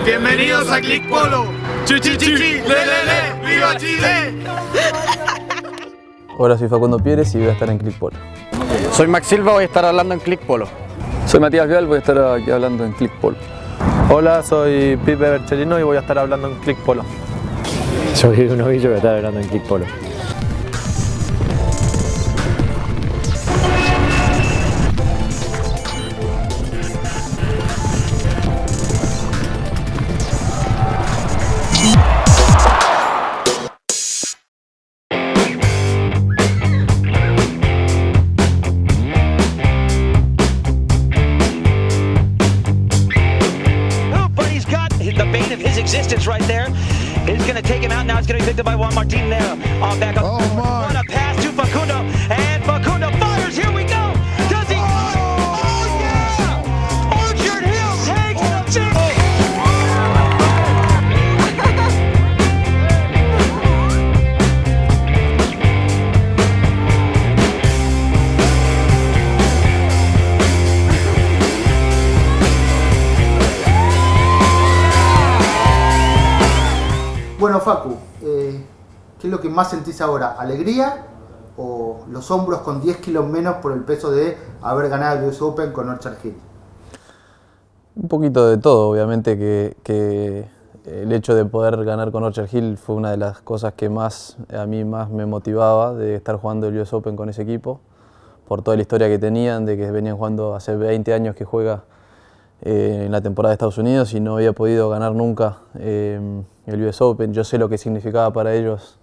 Bienvenidos a Click Polo. Chichichichi, le, ¡viva Chile! Hola, soy Facundo Pieres y voy a estar en Click Polo. Soy Max Silva, voy a estar hablando en Click Polo. Soy Matías Vial, voy a estar aquí hablando en Click Polo. Hola, soy Pipe Berchelino y voy a estar hablando en Click Polo. Soy un novillo y voy a estar hablando en Click Polo. Existence right there. It's going to take him out now. It's going to be picked up by Juan Martin there. Back up. Oh, my. What a pass to Facundo. And Facundo fires. Here we go. Does he? Oh, yeah! Orchard Hill takes the big. Bueno, Facu, ¿qué es lo que más sentís ahora? ¿Alegría o los hombros con 10 kilos menos por el peso de haber ganado el US Open con Orchard Hill? Un poquito de todo, obviamente que el hecho de poder ganar con Orchard Hill fue una de las cosas que a mí más me motivaba de estar jugando el US Open con ese equipo, por toda la historia que tenían, de que venían jugando hace 20 años que juega en la temporada de Estados Unidos y no había podido ganar nunca el US Open. Yo sé lo que significaba para ellos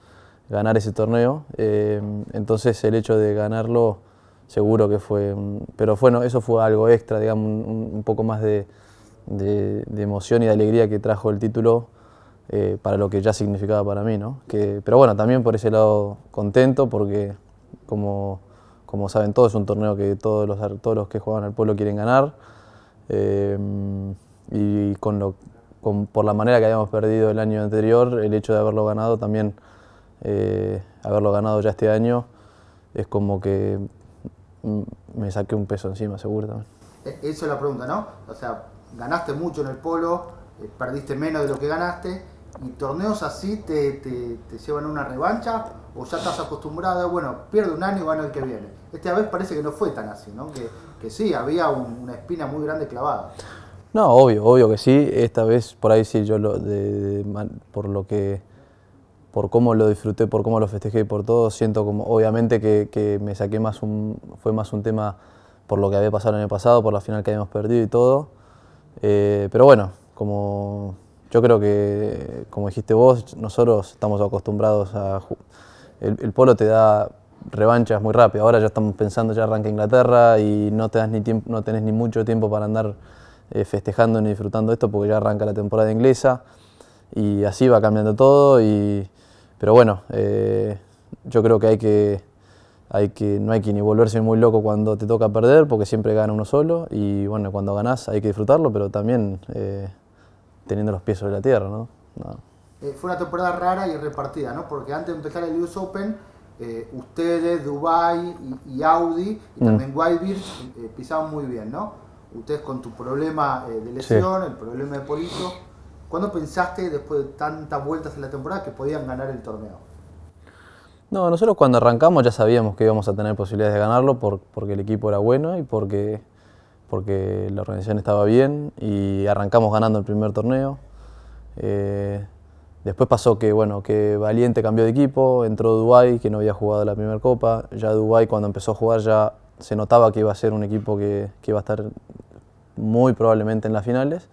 ganar ese torneo, entonces el hecho de ganarlo seguro que fue, pero bueno, eso fue algo extra, digamos, un poco más de emoción y de alegría que trajo el título para lo que ya significaba para mí, ¿no? Pero bueno, también por ese lado contento porque como saben todos es un torneo que todos los que juegan al polo quieren ganar. Y por la manera que habíamos perdido el año anterior, el hecho de haberlo ganado también, haberlo ganado ya este año, es como que me saqué un peso encima, seguro también. Esa es la pregunta, ¿no? O sea, ganaste mucho en el polo, perdiste menos de lo que ganaste, y torneos así te llevan a una revancha, o ya estás acostumbrado, bueno, pierde un año y gana el que viene. Esta vez parece que no fue tan así, ¿no? Que sí, había una espina muy grande clavada. No, obvio que sí. Esta vez por ahí sí, yo por cómo lo disfruté, por cómo lo festejé y por todo, siento como obviamente que me saqué fue más un tema por lo que había pasado el año pasado, por la final que habíamos perdido y todo. Pero bueno, yo creo que, como dijiste vos, nosotros estamos acostumbrados a... El polo te da revanchas muy rápido. Ahora ya estamos pensando, ya arranca Inglaterra y no tenés ni mucho tiempo para andar festejando ni disfrutando esto porque ya arranca la temporada inglesa y así va cambiando todo. Pero bueno, yo creo que no hay que ni volverse muy loco cuando te toca perder porque siempre gana uno solo y bueno, cuando ganás hay que disfrutarlo, pero también teniendo los pies sobre la tierra, ¿no? Fue una temporada rara y repartida, ¿no? Porque antes de empezar el US Open, ustedes, Dubai y Audi y también Whitebeard pisaban muy bien, ¿no? Ustedes con tu problema de lesión, sí. El problema de Polito, ¿cuándo pensaste, después de tantas vueltas en la temporada, que podían ganar el torneo? No, nosotros cuando arrancamos ya sabíamos que íbamos a tener posibilidades de ganarlo porque el equipo era bueno y porque la organización estaba bien y arrancamos ganando el primer torneo. Después pasó que Valiente cambió de equipo, entró Dubai, que no había jugado la primera copa. Ya Dubai cuando empezó a jugar ya se notaba que iba a ser un equipo que iba a estar muy probablemente en las finales.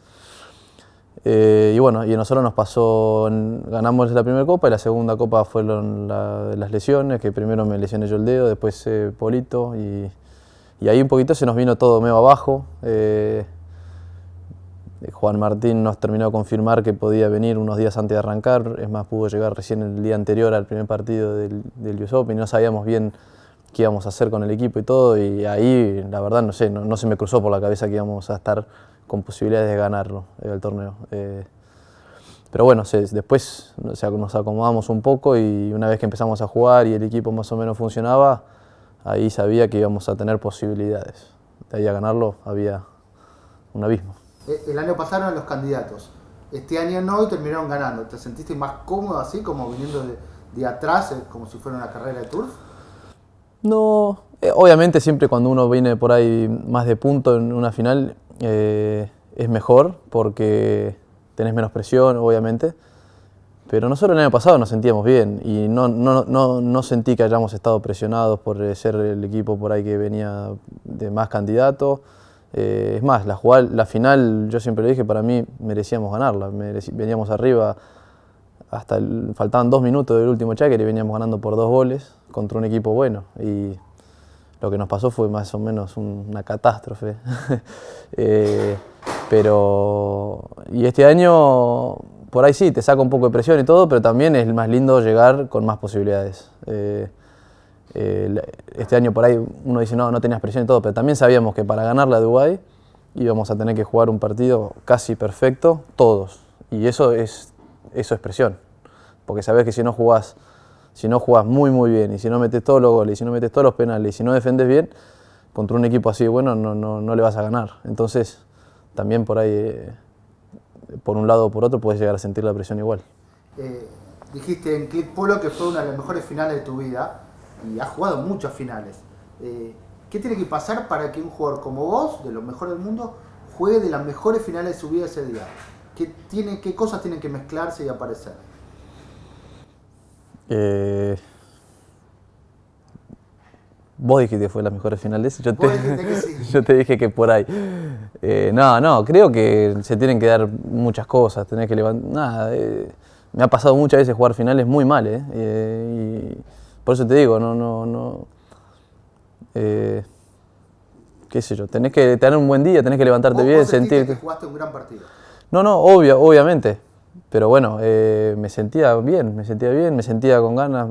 Y nosotros nos pasó, ganamos la primera copa y la segunda copa fueron las lesiones, que primero me lesioné yo el dedo, después Polito y ahí un poquito se nos vino todo medio abajo. Juan Martín nos terminó de confirmar que podía venir unos días antes de arrancar, es más, pudo llegar recién el día anterior al primer partido del US Open y no sabíamos bien qué íbamos a hacer con el equipo y todo, y ahí la verdad no sé, no se me cruzó por la cabeza que íbamos a estar con posibilidades de ganarlo el torneo. Pero bueno, después nos acomodamos un poco y una vez que empezamos a jugar y el equipo más o menos funcionaba, ahí sabía que íbamos a tener posibilidades. De ahí a ganarlo había un abismo. El año pasado eran los candidatos. Este año no y terminaron ganando. ¿Te sentiste más cómodo así, como viniendo de atrás, como si fuera una carrera de turf? No, obviamente siempre cuando uno viene por ahí más de punto en una final es mejor porque tenés menos presión, obviamente. Pero nosotros el año pasado nos sentíamos bien y no sentí que hayamos estado presionados por ser el equipo por ahí que venía de más candidatos. Es más, la final, yo siempre le dije, para mí merecíamos ganarla. Veníamos arriba, faltaban 2 minutos del último checker y veníamos ganando por 2 goles contra un equipo bueno. Y lo que nos pasó fue más o menos una catástrofe. Y este año, por ahí sí, te saca un poco de presión y todo, pero también es más lindo llegar con más posibilidades. Este año por ahí uno dice no tenías presión y todo, pero también sabíamos que para ganar la Dubái íbamos a tener que jugar un partido casi perfecto, todos. Y eso es presión, porque sabés que si no jugás muy bien, y si no metes todos los goles, y si no metes todos los penales, y si no defendés bien, contra un equipo así de bueno no le vas a ganar. Entonces también por ahí, por un lado o por otro, puedes llegar a sentir la presión igual. Dijiste en Click Polo que fue una de las mejores finales de tu vida y has jugado muchas finales. ¿Qué tiene que pasar para que un jugador como vos, de los mejores del mundo, juegue de las mejores finales de su vida ese día? ¿Qué cosas tienen que mezclarse y aparecer? Vos dijiste que fue las mejores finales, Vos dijiste que sí. yo te dije que por ahí. Creo que se tienen que dar muchas cosas, tenés que levantar. Me ha pasado muchas veces jugar finales muy mal, y por eso te digo, qué sé yo, tenés que tener un buen día, tenés que levantarte bien, sentirte. Que jugaste un gran partido. Obviamente. Pero bueno, me sentía bien, me sentía con ganas.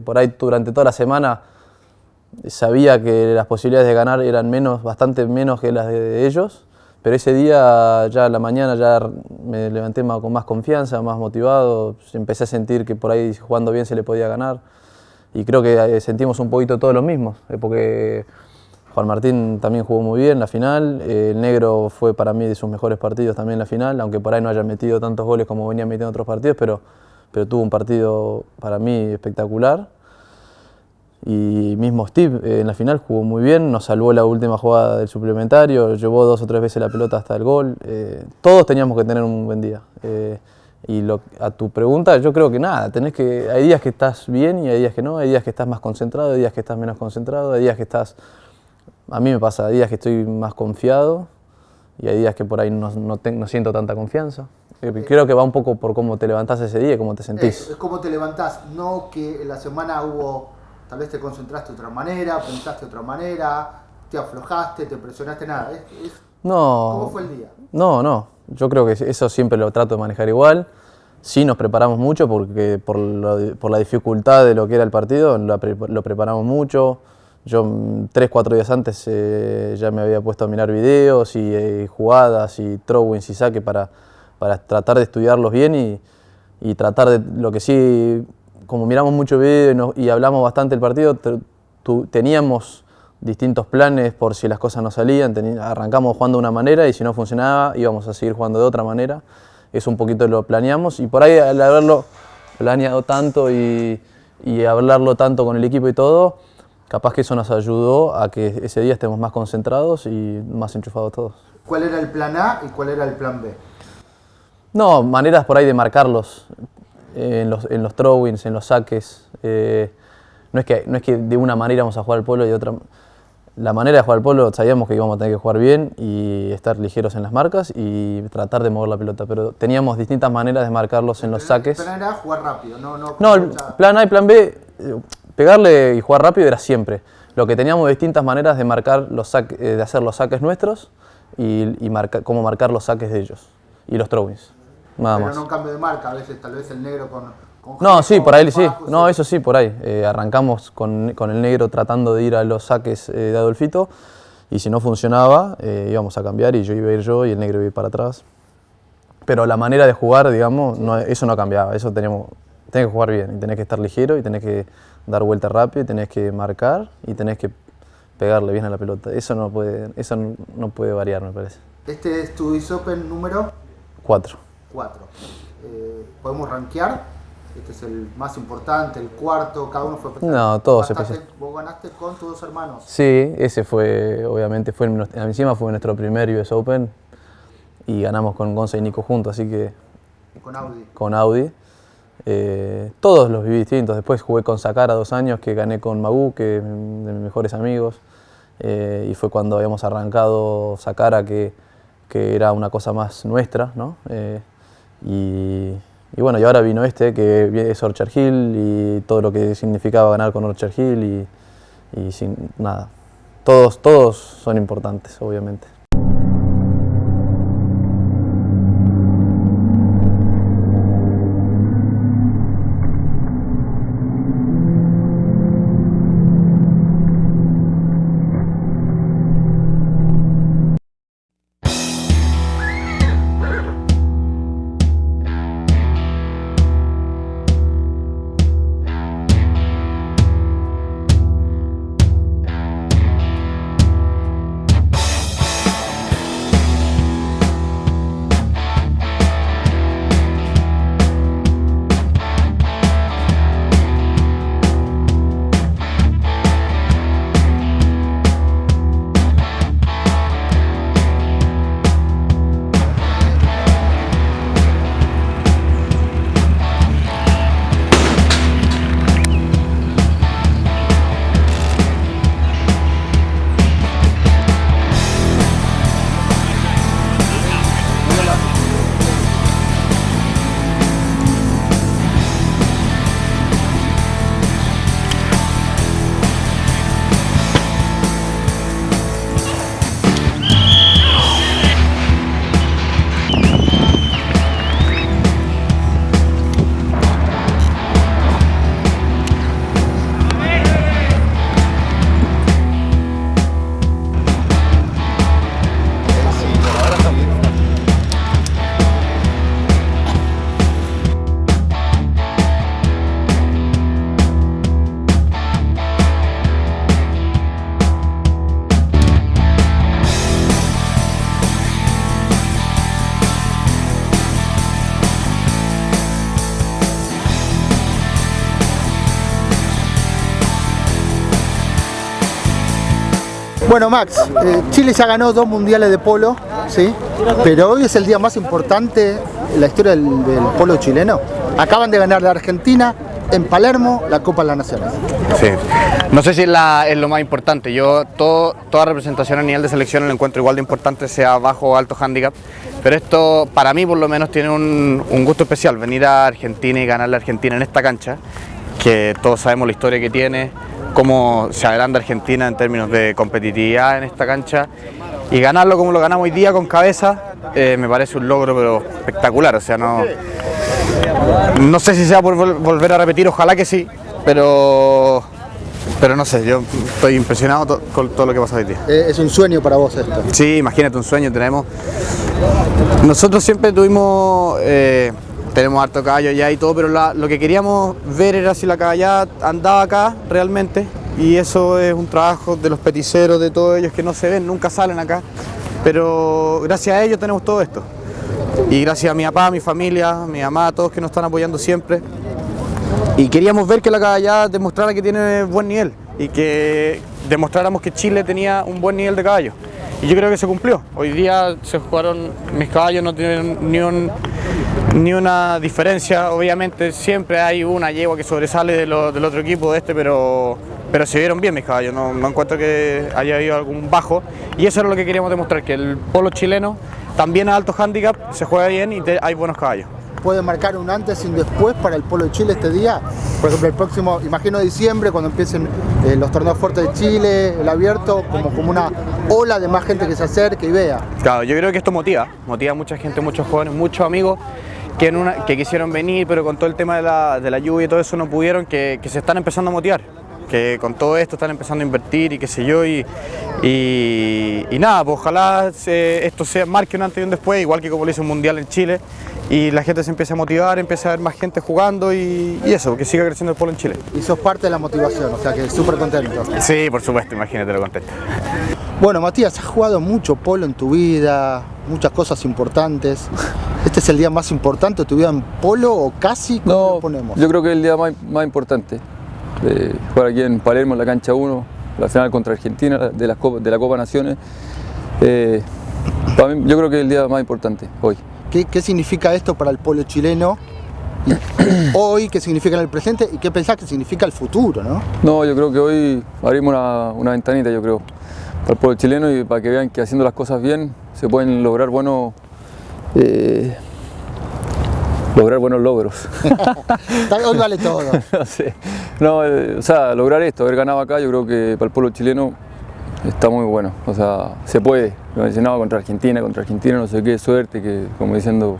Por ahí durante toda la semana sabía que las posibilidades de ganar eran bastante menos que las de ellos, pero ese día ya a la mañana ya me levanté con más confianza, más motivado, empecé a sentir que por ahí jugando bien se le podía ganar y creo que sentimos un poquito todos los mismos, porque Juan Martín también jugó muy bien la final, el Negro fue para mí de sus mejores partidos también en la final, aunque por ahí no haya metido tantos goles como venía metiendo otros partidos, pero tuvo un partido para mí espectacular. Y mismo Steve en la final jugó muy bien, nos salvó la última jugada del suplementario, llevó 2 o 3 veces la pelota hasta el gol. Todos teníamos que tener un buen día. A tu pregunta, yo creo que nada, hay días que estás bien y hay días que no, hay días que estás más concentrado, hay días que estás menos concentrado, hay días que a mí me pasa, hay días que estoy más confiado y hay días que por ahí no siento tanta confianza. Creo que va un poco por cómo te levantás ese día y cómo te sentís. Es como te levantás, no que en la semana tal vez te concentraste de otra manera, pensaste de otra manera, te aflojaste, te presionaste, nada. ¿Cómo fue el día? No. Yo creo que eso siempre lo trato de manejar igual. Sí nos preparamos mucho porque por la dificultad de lo que era el partido, lo preparamos mucho. Yo 3-4 días antes ya me había puesto a mirar videos y jugadas y throw-ins y saque para tratar de estudiarlos bien y tratar de lo que sí. Como miramos mucho video y hablamos bastante del partido, teníamos distintos planes por si las cosas no salían. Arrancamos jugando de una manera y si no funcionaba íbamos a seguir jugando de otra manera. Eso un poquito lo planeamos y por ahí al haberlo planeado tanto y hablarlo tanto con el equipo y todo, capaz que eso nos ayudó a que ese día estemos más concentrados y más enchufados todos. ¿Cuál era el plan A y cuál era el plan B? No, maneras por ahí de marcarlos. En los throw-ins, en los saques. No es que de una manera vamos a jugar al polo y de otra. La manera de jugar al polo sabíamos que íbamos a tener que jugar bien y estar ligeros en las marcas y tratar de mover la pelota, pero teníamos distintas maneras de marcarlos en los saques. El plan era jugar rápido, No, el plan A y plan B, pegarle y jugar rápido era siempre. Lo que teníamos distintas maneras de marcar de hacer los saques nuestros y cómo marcar los saques de ellos y los throw-ins. Nada pero más. no un cambio de marca, a veces tal vez el Negro con No, sí, por ahí sí. Paco, No, eso sí, por ahí. Arrancamos con el Negro tratando de ir a los saques de Adolfito y si no funcionaba íbamos a cambiar y yo iba a ir yo y el Negro iba a ir para atrás. Pero la manera de jugar, digamos, eso no cambiaba. Eso tenés que jugar bien y tenés que estar ligero y tenés que dar vuelta rápido y tenés que marcar y tenés que pegarle bien a la pelota. Eso no puede variar, me parece. ¿Este es tu US Open número? 4. 4. ¿Podemos rankear? Este es el más importante, el cuarto, cada uno fue especial. No, todos Bastante, especiales. Vos ganaste con tus 2 hermanos. Sí, ese fue, obviamente, encima fue nuestro primer US Open y ganamos con Gonza y Nico juntos, así que Y con Audi. con Audi. Todos los viví distintos. Después jugué con Sakara 2 años, que gané con Magu, que es de mis mejores amigos. Y fue cuando habíamos arrancado Sakara, que era una cosa más nuestra, ¿no? Y bueno, y ahora vino que es Orchard Hill y todo lo que significaba ganar con Orchard Hill y sin nada. Todos son importantes, obviamente. Bueno, Max, Chile ya ganó 2 mundiales de polo, ¿sí? Pero hoy es el día más importante en la historia del polo chileno. Acaban de ganar de Argentina en Palermo la Copa de las Naciones. Sí. No sé si es lo más importante. Yo toda representación a nivel de selección lo encuentro igual de importante, sea bajo o alto handicap. Pero esto, para mí por lo menos, tiene un gusto especial. Venir a Argentina y ganarle a Argentina en esta cancha, que todos sabemos la historia que tiene, cómo se agranda Argentina en términos de competitividad en esta cancha, y ganarlo como lo ganamos hoy día con cabeza, me parece un logro pero espectacular. O sea, no sé si se va a volver a repetir, ojalá que sí, pero no sé, yo estoy impresionado con todo lo que pasa hoy día. Es un sueño para vos esto. Sí, imagínate, un sueño tenemos. Nosotros siempre tenemos harto caballo ya y todo, pero lo que queríamos ver era si la caballada andaba acá realmente, y eso es un trabajo de los peticeros, de todos ellos que no se ven, nunca salen acá, pero gracias a ellos tenemos todo esto. Y gracias a mi papá, a mi familia, a mi mamá, a todos que nos están apoyando siempre. Y queríamos ver que la caballada demostrara que tiene buen nivel y que demostráramos que Chile tenía un buen nivel de caballo. Y yo creo que se cumplió. Hoy día se jugaron, mis caballos no tienen ni una diferencia. Obviamente siempre hay una yegua que sobresale del otro equipo de este, pero se vieron bien mis caballos. No encuentro que haya habido algún bajo. Y eso era lo que queríamos demostrar, que el polo chileno también a alto handicap se juega bien y hay buenos caballos. ¿Puede marcar un antes y un después para el polo de Chile este día? Por ejemplo, el próximo, imagino diciembre, cuando empiecen los torneos fuertes de Chile, el abierto, como una ola de más gente que se acerque y vea. Claro, yo creo que esto motiva a mucha gente, muchos jóvenes, muchos amigos que quisieron venir, pero con todo el tema de la lluvia y todo eso no pudieron, que se están empezando a motivar, que con todo esto están empezando a invertir y qué sé yo, y nada, pues ojalá esto marque un antes y un después, igual que como lo hizo un mundial en Chile, y la gente se empieza a motivar, empieza a haber más gente jugando y eso, que siga creciendo el polo en Chile. Y sos parte de la motivación, o sea que súper contento. Sí, por supuesto, imagínate lo contento. Bueno, Matías, has jugado mucho polo en tu vida, muchas cosas importantes. ¿Este es el día más importante de tu vida en polo o casi? ¿Cómo No, lo ponemos? yo creo que es el día más importante. Jugar aquí en Palermo, en la cancha 1, la final contra Argentina de la Copa Naciones. Para mí, yo creo que es el día más importante hoy. ¿Qué significa esto para el polo chileno? Y hoy, ¿qué significa en el presente? ¿Y qué pensás que significa el futuro, no? No, yo creo que hoy abrimos una ventanita, yo creo, para el pueblo chileno y para que vean que haciendo las cosas bien se pueden lograr buenos logros. Hoy vale todo. No sé. No, o sea, lograr esto, haber ganado acá, yo creo que para el pueblo chileno está muy bueno. O sea, se puede. Lo mencionaba contra Argentina, no sé qué, suerte, que como diciendo,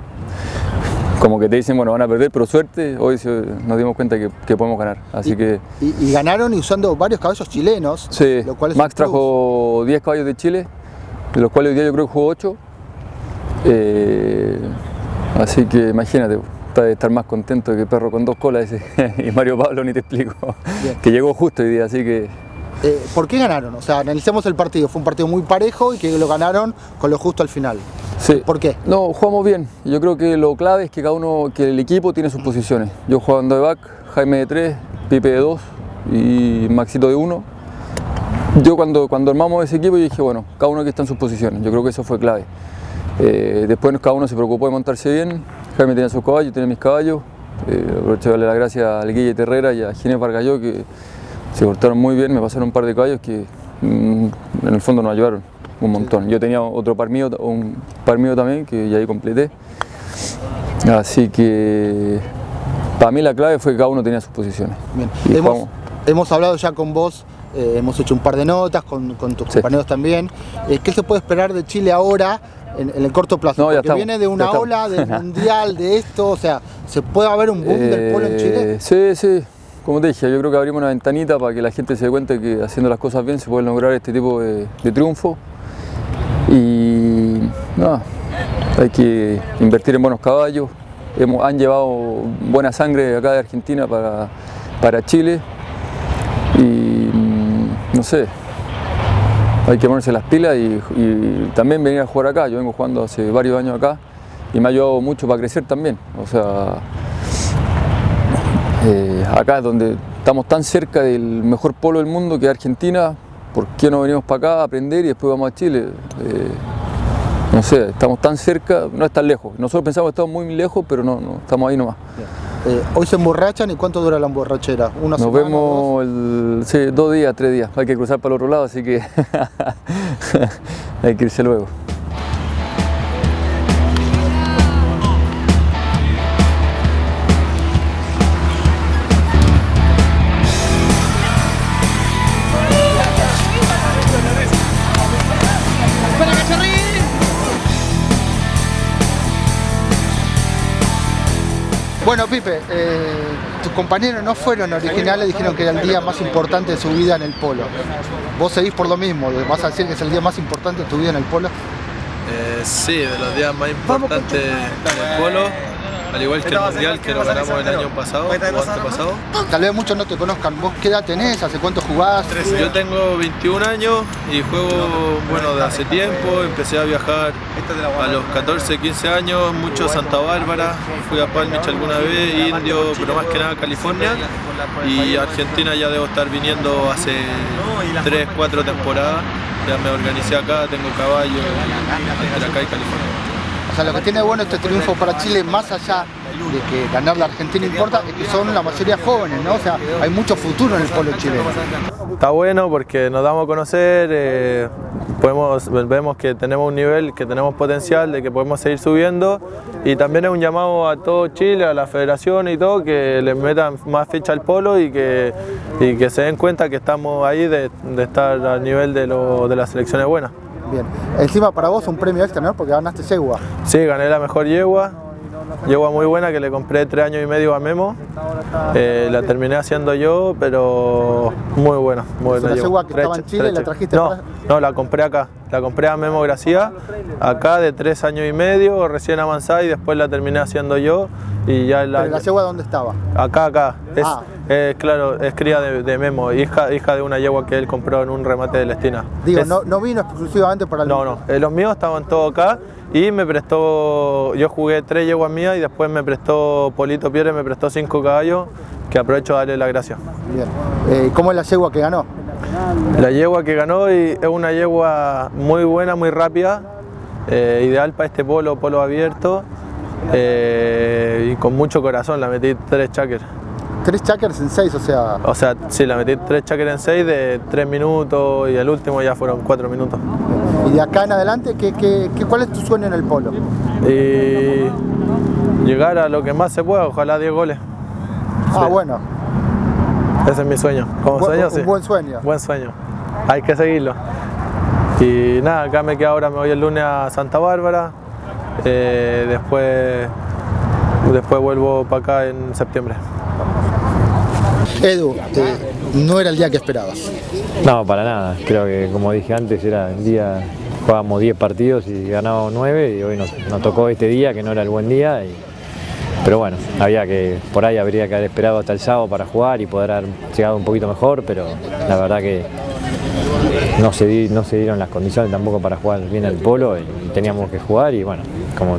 como que te dicen, bueno, van a perder, pero suerte, hoy nos dimos cuenta que podemos ganar. Así que. Y ganaron y usando varios caballos chilenos. Sí, lo cual es Max un plus. trajo 10 caballos de Chile, de los cuales hoy día yo creo que jugó 8. Así que imagínate, de estar más contento que perro con 2 colas ese. Y Mario Pablo ni te explico, Bien. que llegó justo hoy día, así que. ¿Por qué ganaron? O sea, analicemos el partido. Fue un partido muy parejo y que lo ganaron con lo justo al final. Sí. ¿Por qué? No, jugamos bien. Yo creo que lo clave es que que el equipo tiene sus posiciones. Yo jugando de back, Jaime de 3, Pipe de 2 y Maxito de 1. Yo cuando armamos ese equipo yo dije, bueno, cada uno aquí está en sus posiciones. Yo creo que eso fue clave. Después cada uno se preocupó de montarse bien. Jaime tenía sus caballos, yo tenía mis caballos. Aprovecho de darle las gracias a Guille Terrera y a Ginés Vargalló, que se portaron muy bien, me pasaron un par de caballos que en el fondo nos ayudaron un montón. Yo tenía otro un par mío también, que ya ahí completé. Así que para mí la clave fue que cada uno tenía sus posiciones. Bien. Y Hemos hablado ya con vos, hemos hecho un par de notas con tus Sí. compañeros también. ¿Qué se puede esperar de Chile ahora en el corto plazo? No, ya Porque estamos, viene de una ya estamos. ola del mundial, de esto, o sea, ¿se puede haber un boom del polo en Chile? Sí. Como te dije, yo creo que abrimos una ventanita para que la gente se dé cuenta que haciendo las cosas bien se pueden lograr este tipo de triunfo. Y nada, hay que invertir en buenos caballos. Han llevado buena sangre acá de Argentina para Chile. Y no sé, hay que ponerse las pilas y también venir a jugar acá. Yo vengo jugando hace varios años acá y me ha ayudado mucho para crecer también. O sea, acá es donde estamos tan cerca del mejor polo del mundo que es Argentina. ¿Por qué no venimos para acá a aprender y después vamos a Chile? No sé, estamos tan cerca, no es tan lejos. Nosotros pensamos que estamos muy lejos, pero no, estamos ahí nomás. Hoy se emborrachan y ¿cuánto dura la emborrachera? ¿Una Nos semana, vemos 2 días, 3 días. Hay que cruzar para el otro lado, así que hay que irse luego. Bueno, Pipe, tus compañeros no fueron originales, dijeron que era el día más importante de su vida en el polo. ¿Vos seguís por lo mismo? ¿Vas a decir que es el día más importante de tu vida en el polo? Sí, de los días más importantes en el polo, al igual que el mundial que lo ganamos el año pasado o antepasado. Tal vez muchos no te conozcan. ¿Vos qué edad tenés? ¿Hace cuánto jugás? Yo tengo 21 años y juego de hace tiempo. Empecé a viajar a los 14, 15 años, mucho Santa Bárbara, fui a Palm Beach alguna vez, Indio, pero más que nada California. Y Argentina ya debo estar viniendo hace 3, 4 temporadas. Ya me organicé acá, tengo caballo entre acá y California. O sea, lo que tiene bueno este triunfo para Chile, más allá de que ganar la Argentina importa, es que son la mayoría jóvenes, ¿no? O sea, hay mucho futuro en el polo chileno. Está bueno porque nos damos a conocer, vemos que tenemos un nivel, que tenemos potencial, de que podemos seguir subiendo, y también es un llamado a todo Chile, a la federación y todo, que les metan más ficha al polo y que se den cuenta que estamos ahí de estar al nivel de las selecciones buenas. Bien. Encima para vos un premio extra, ¿no? Porque ganaste yegua. Sí, gané la mejor yegua muy buena que le compré 3 años y medio a Memo. La terminé haciendo yo, pero muy buena. Muy buena ¿La yegua que estaba en Chile la trajiste? No, la compré acá. La compré a Memo Gracia, acá de 3 años y medio, recién avanzada, y después la terminé haciendo yo. Y ya ¿Pero la yegua dónde estaba? Acá. Claro, es cría de Memo, hija de una yegua que él compró en un remate de la esquina. Digo, no vino exclusivamente para el... No, los míos estaban todos acá y me prestó, yo jugué 3 yeguas mías y después me prestó Polito Pierre, me prestó 5 caballos, que aprovecho de darle la gracia. Bien. ¿Cómo es la yegua que ganó? La yegua que ganó es una yegua muy buena, muy rápida, ideal para este polo abierto y con mucho corazón, la metí 3 chakers. 3 chakers en 6, o sea... O sea, sí, la metí 3 chakers en 6 de 3 minutos y el último ya fueron 4 minutos. Y de acá en adelante, ¿cuál es tu sueño en el polo? Y llegar a lo que más se pueda, ojalá 10 goles. Ah, Sí. bueno. Ese es mi sueño. Como sueño, sí. Un buen sueño. Buen sueño. Hay que seguirlo. Y nada, acá me quedo ahora, me voy el lunes a Santa Bárbara. Después vuelvo para acá en septiembre. Edu, no era el día que esperabas. No, para nada. Creo que, como dije antes, era el día, jugábamos 10 partidos y ganábamos 9 y hoy nos tocó este día que no era el buen día. Pero bueno, por ahí habría que haber esperado hasta el sábado para jugar y poder haber llegado un poquito mejor, pero la verdad que no se dieron las condiciones tampoco para jugar bien al polo y teníamos que jugar y bueno, como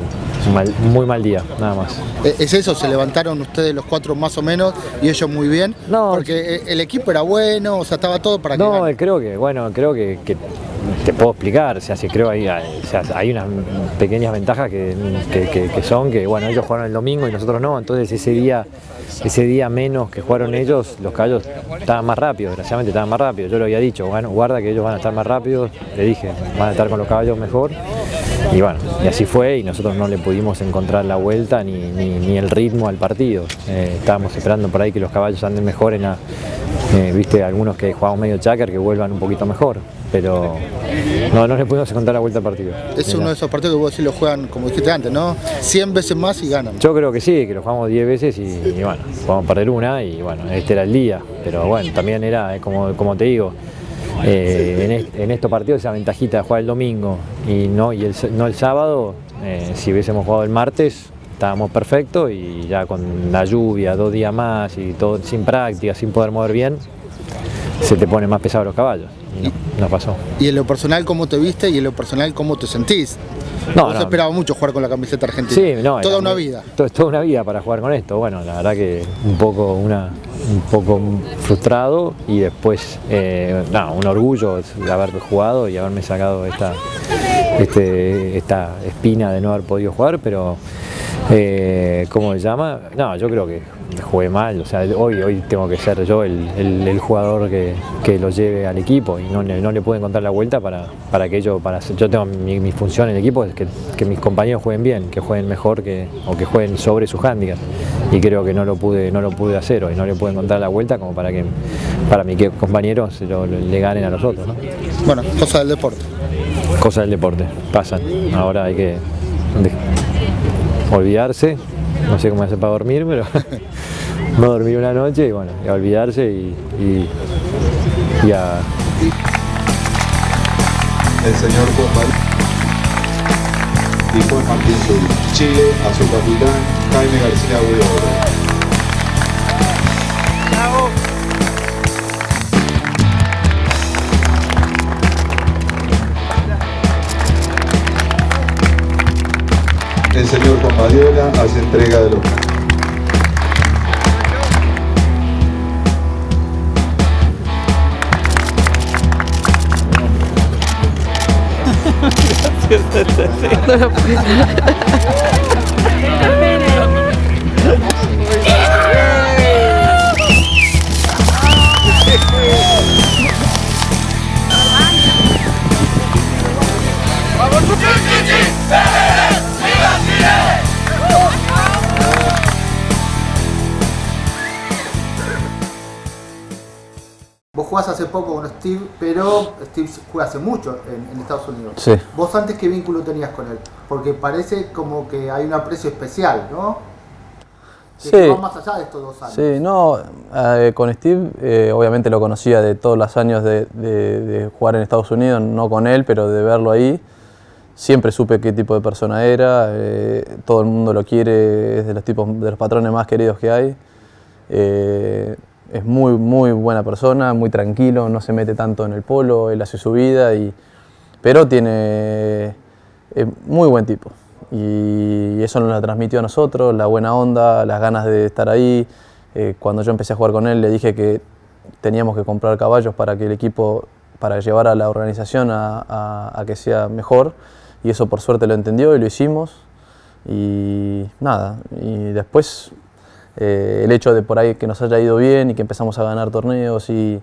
muy mal día, nada más. ¿Es eso? ¿Se levantaron ustedes los 4 más o menos y ellos muy bien? No, porque el equipo era bueno, o sea, estaba todo para que no, gane. creo que te puedo explicar, o sea, creo que hay unas pequeñas ventajas que son que, bueno, ellos jugaron el domingo y nosotros no, entonces ese día menos que jugaron ellos, los caballos estaban más rápidos, desgraciadamente estaban más rápidos, yo lo había dicho, bueno, guarda que ellos van a estar más rápidos, le dije, van a estar con los caballos mejor, y bueno, y así fue, y nosotros no le pudimos encontrar la vuelta ni el ritmo al partido, estábamos esperando por ahí que los caballos anden mejor viste, algunos que jugamos medio chácar que vuelvan un poquito mejor, pero no le pudimos encontrar la vuelta al partido. Es uno de esos partidos que vos decís lo juegan, como dijiste antes, ¿no? 100 veces más y ganan. Yo creo que sí, que lo jugamos 10 veces y bueno, vamos a perder una y bueno, este era el día, pero bueno, también era, como te digo, en estos partidos esa ventajita de jugar el domingo y no el sábado, si hubiésemos jugado el martes, estábamos perfectos y ya con la lluvia, 2 días más y todo sin práctica, sin poder mover bien, se te ponen más pesados los caballos. No pasó. ¿Y en lo personal cómo te viste y en lo personal cómo te sentís? Vos esperabas mucho jugar con la camiseta argentina. Sí, no, toda una vida. Toda una vida para jugar con esto. Bueno, la verdad que un poco frustrado y después un orgullo de haber jugado y haberme sacado esta espina de no haber podido jugar, pero ¿cómo se llama? No, yo creo que jugué mal, o sea, hoy tengo que ser yo el jugador que lo lleve al equipo y no le puedo encontrar la vuelta para que yo tengo mi función en el equipo es que mis compañeros jueguen bien, que jueguen mejor o que jueguen sobre sus handicaps y creo que no lo pude hacer hoy, no le pude encontrar la vuelta como para mis compañeros le ganen a los otros, ¿no? Bueno, cosas del deporte. Cosas del deporte, pasan, ahora hay que olvidarse, no sé cómo hacer para dormir, pero no dormir una noche y bueno, y a olvidarse y a... El señor Juan y Juan Martín Zul. Chile a su capitán Jaime García Huidobro. El señor Juan Badiola hace entrega de los... Vos jugás hace poco con Steve, pero Steve juega hace mucho en Estados Unidos. Sí. ¿Vos antes qué vínculo tenías con él? Porque parece como que hay un aprecio especial, ¿no? Que va más allá de estos 2 años. Sí, no, con Steve obviamente lo conocía de todos los años de jugar en Estados Unidos, no con él, pero de verlo ahí. Siempre supe qué tipo de persona era, todo el mundo lo quiere, es de los patrones más queridos que hay. es muy, muy buena persona, muy tranquilo, no se mete tanto en el polo, él hace su vida, pero es muy buen tipo. Y eso nos lo transmitió a nosotros, la buena onda, las ganas de estar ahí. Cuando yo empecé a jugar con él le dije que teníamos que comprar caballos para que el equipo, para llevar a la organización a que sea mejor, y eso por suerte lo entendió y lo hicimos. Y nada, y después el hecho de por ahí que nos haya ido bien y que empezamos a ganar torneos y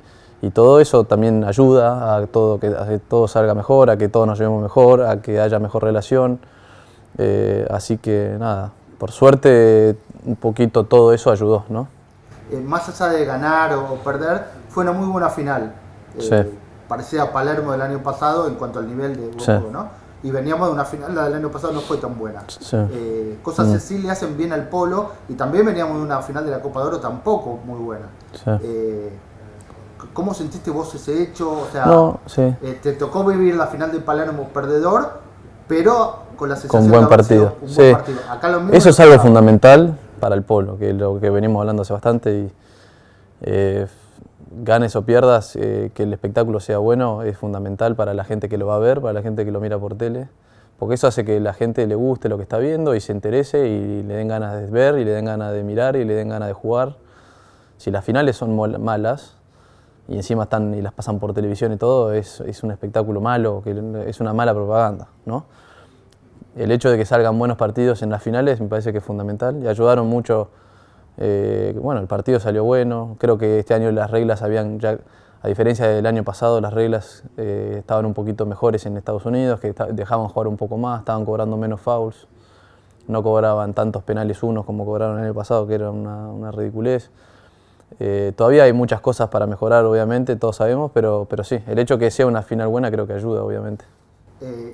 todo eso también ayuda a que todo salga mejor, a que todos nos llevemos mejor, a que haya mejor relación. Así que nada, por suerte un poquito todo eso ayudó, ¿no? Más allá de ganar o perder, fue una muy buena final. Sí. Parecía a Palermo del año pasado en cuanto al nivel de Sí. juego, ¿no? Y veníamos de una final, la del año pasado no fue tan buena. Sí. Cosas así le hacen bien al polo, y también veníamos de una final de la Copa de Oro tampoco muy buena. Sí. ¿Cómo sentiste vos ese hecho? O sea, No, sí. te tocó vivir la final de Palermo perdedor, pero con la sensación Con buen de haber sido partido. un Sí. buen partido. Acá lo mismo Eso es le algo pasaba. fundamental para el polo, que es lo que venimos hablando hace bastante. Y ganes o pierdas, que el espectáculo sea bueno es fundamental para la gente que lo va a ver, para la gente que lo mira por tele, porque eso hace que la gente le guste lo que está viendo y se interese y le den ganas de ver y le den ganas de mirar y le den ganas de jugar. Si las finales son malas y encima están y las pasan por televisión y todo, es un espectáculo malo, que es una mala propaganda, ¿no? El hecho de que salgan buenos partidos en las finales me parece que es fundamental y ayudaron mucho. Bueno, el partido salió bueno, creo que este año las reglas habían ya, a diferencia del año pasado, las reglas estaban un poquito mejores en Estados Unidos, que dejaban jugar un poco más, estaban cobrando menos fouls, no cobraban tantos penales unos como cobraron el año pasado, que era una ridiculez. Todavía hay muchas cosas para mejorar, obviamente, todos sabemos, pero sí, el hecho de que sea una final buena creo que ayuda, obviamente.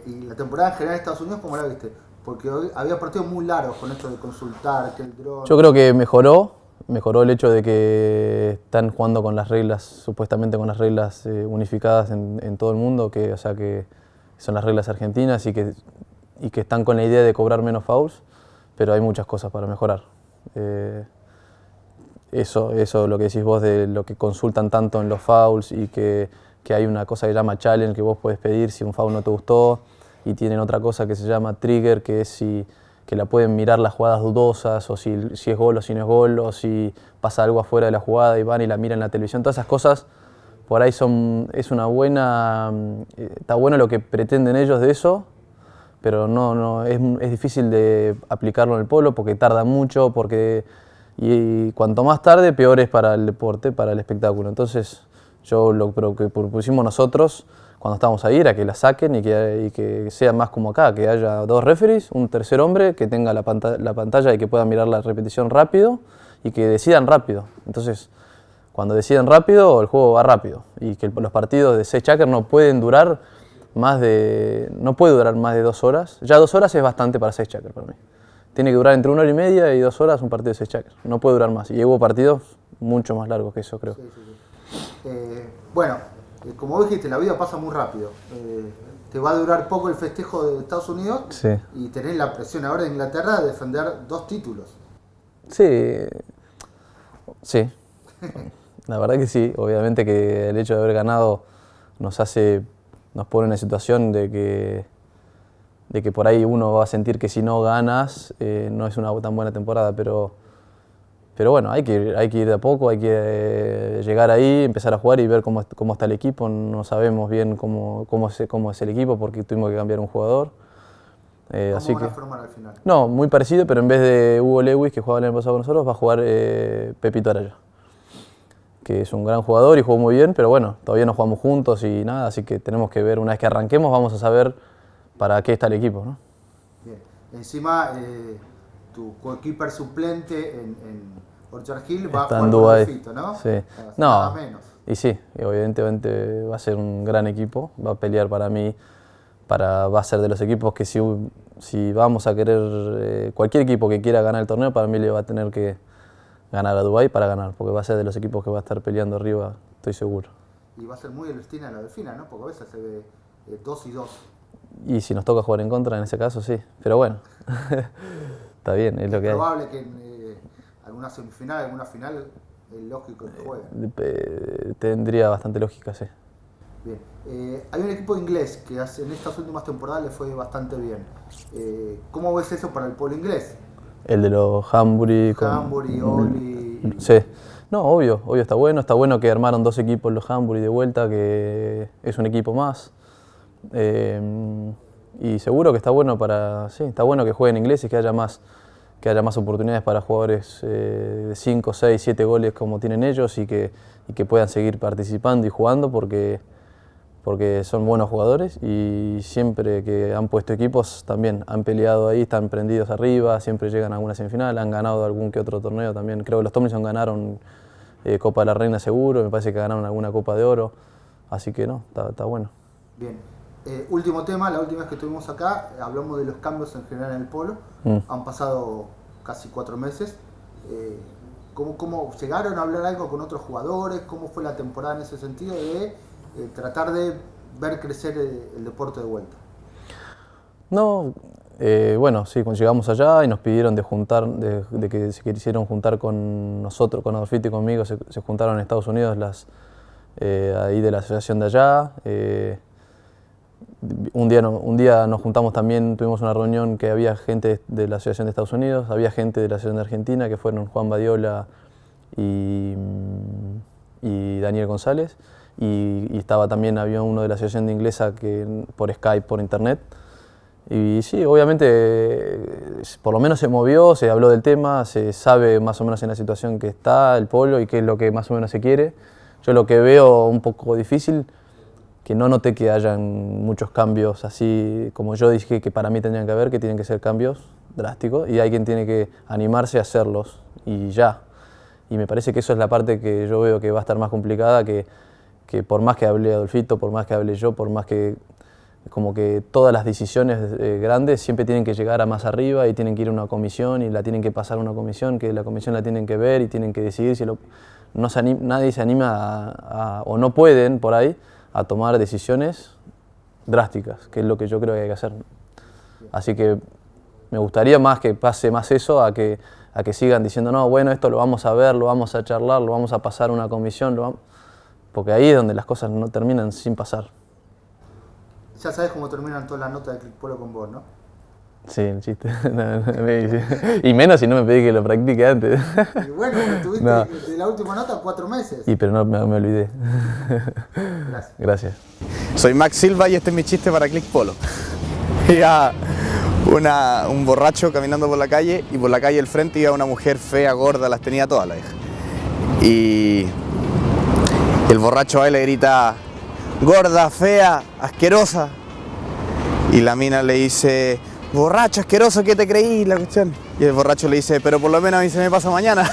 Y la temporada en general de Estados Unidos, ¿cómo la viste? Porque hoy había partidos muy largos con esto de consultar, que el dron... Yo creo que mejoró el hecho de que están jugando con las reglas, supuestamente con las reglas unificadas en todo el mundo, o sea, que son las reglas argentinas y que están con la idea de cobrar menos fouls, pero hay muchas cosas para mejorar. Eso lo que decís vos de lo que consultan tanto en los fouls y que hay una cosa que se llama challenge que vos podés pedir si un foul no te gustó, y tienen otra cosa que se llama trigger, que es que la pueden mirar las jugadas dudosas, o si es gol o si no es gol, o si pasa algo afuera de la jugada y van y la miran en la televisión. Todas esas cosas por ahí es una buena, está bueno lo que pretenden ellos de eso, pero no es difícil de aplicarlo en el polo porque tarda mucho, y cuanto más tarde peor es para el deporte, para el espectáculo. Entonces lo que propusimos nosotros cuando estábamos ahí era que la saquen y que sea más como acá, que haya 2 referees, un tercer hombre que tenga la pantalla y que pueda mirar la repetición rápido y que decidan rápido. Entonces, cuando deciden rápido, el juego va rápido, y que los partidos de 6 checkers no puede durar más de 2 horas. Ya 2 horas es bastante para 6 checkers para mí. Tiene que durar entre 1 hora y media y 2 horas un partido de 6 checkers. No puede durar más. Y hubo partidos mucho más largos que eso, creo. Sí. Bueno, como dijiste, la vida pasa muy rápido. Te va a durar poco el festejo de Estados Unidos, Sí. y tenés la presión ahora de Inglaterra de defender 2 títulos. Sí. La verdad que sí. Obviamente que el hecho de haber ganado nos pone en una situación de que por ahí uno va a sentir que si no ganas no es una tan buena temporada, pero bueno, hay que ir de a poco, hay que llegar ahí, empezar a jugar y ver cómo está el equipo. No sabemos bien cómo es el equipo porque tuvimos que cambiar un jugador. ¿Cómo van a formar al final? No, muy parecido, pero en vez de Hugo Lewis, que jugaba el año pasado con nosotros, va a jugar Pepito Araya, que es un gran jugador y jugó muy bien, pero bueno, todavía no jugamos juntos y nada, así que tenemos que ver, una vez que arranquemos vamos a saber para qué está el equipo, ¿no? Bien. Encima, tu coequiper suplente en Orchard Hill va Está a en jugar Dubái. con Fito, ¿no? Sí. Nada menos. Y sí, evidentemente va a ser un gran equipo, va a pelear para mí, va a ser de los equipos que si vamos a querer, cualquier equipo que quiera ganar el torneo, para mí le va a tener que ganar a Dubái para ganar, porque va a ser de los equipos que va a estar peleando arriba, estoy seguro. Y va a ser muy Celestina la Delfina, ¿no? Porque a veces se ve 2 y 2. Y si nos toca jugar en contra, en ese caso sí, pero bueno, está bien, es lo que hay. Es probable que en alguna semifinal, alguna final, es lógico que juegue. Tendría bastante lógica, sí. Bien. Hay un equipo inglés que en estas últimas temporadas le fue bastante bien. ¿Cómo ves eso para el polo inglés? El de los Hambury. Oli. Sí. No, obvio está bueno. Está bueno que armaron 2 equipos los Hambury de vuelta, que es un equipo más. Y seguro que está bueno está bueno que jueguen ingleses, que haya más oportunidades para jugadores de 5, 6, 7 goles como tienen ellos y que puedan seguir participando y jugando porque son buenos jugadores y siempre que han puesto equipos también han peleado ahí, están prendidos arriba, siempre llegan a alguna semifinal, han ganado algún que otro torneo también. Creo que los Tomlinson ganaron Copa de la Reina seguro, me parece que ganaron alguna Copa de Oro, así que no, está bueno. Bien. Último tema, la última vez que estuvimos acá, hablamos de los cambios en general en el polo. Han pasado casi 4 meses. ¿Cómo llegaron a hablar algo con otros jugadores? ¿Cómo fue la temporada en ese sentido de tratar de ver crecer el deporte de vuelta? No, bueno, sí, cuando llegamos allá y nos pidieron de que se quisieron juntar con nosotros, con Adolfito y conmigo, se juntaron en Estados Unidos ahí de la asociación de allá. Un día nos juntamos también, tuvimos una reunión que había gente de la Asociación de Estados Unidos, había gente de la Asociación de Argentina, que fueron Juan Badiola y Daniel González, y había uno de la Asociación de Inglesa que por Skype, por internet. Y sí, obviamente, por lo menos se movió, se habló del tema, se sabe más o menos en la situación que está el polo y qué es lo que más o menos se quiere. Yo lo que veo un poco difícil, que no noté que hayan muchos cambios así como yo dije que para mí tendrían que haber, que tienen que ser cambios drásticos y hay quien tiene que animarse a hacerlos y ya. Y me parece que eso es la parte que yo veo que va a estar más complicada, que por más que hable Adolfito, por más que hable yo, por más que como que todas las decisiones grandes siempre tienen que llegar a más arriba y tienen que ir a una comisión y la tienen que pasar a una comisión, que la comisión la tienen que ver y tienen que decidir si nadie se anima o no pueden por ahí a tomar decisiones drásticas, que es lo que yo creo que hay que hacer. Así que me gustaría más que pase más eso a que sigan diciendo, no, bueno, esto lo vamos a ver, lo vamos a charlar, lo vamos a pasar a una comisión, porque ahí es donde las cosas no terminan sin pasar. Ya sabes cómo terminan todas las notas de Click Polo con vos, ¿no? Sí, el chiste. Y menos si no me pedí que lo practique antes. Y bueno, estuviste de la última nota 4 meses. Pero no me olvidé. Gracias. Soy Max Silva y este es mi chiste para Click Polo. Iba un borracho caminando por la calle y por la calle al frente iba una mujer fea, gorda, las tenía todas la hija. Y el borracho a él le grita, gorda, fea, asquerosa. Y la mina le dice, borracho, asqueroso, ¿qué te creí? La cuestión. Y el borracho le dice, pero por lo menos a mí se me pasa mañana.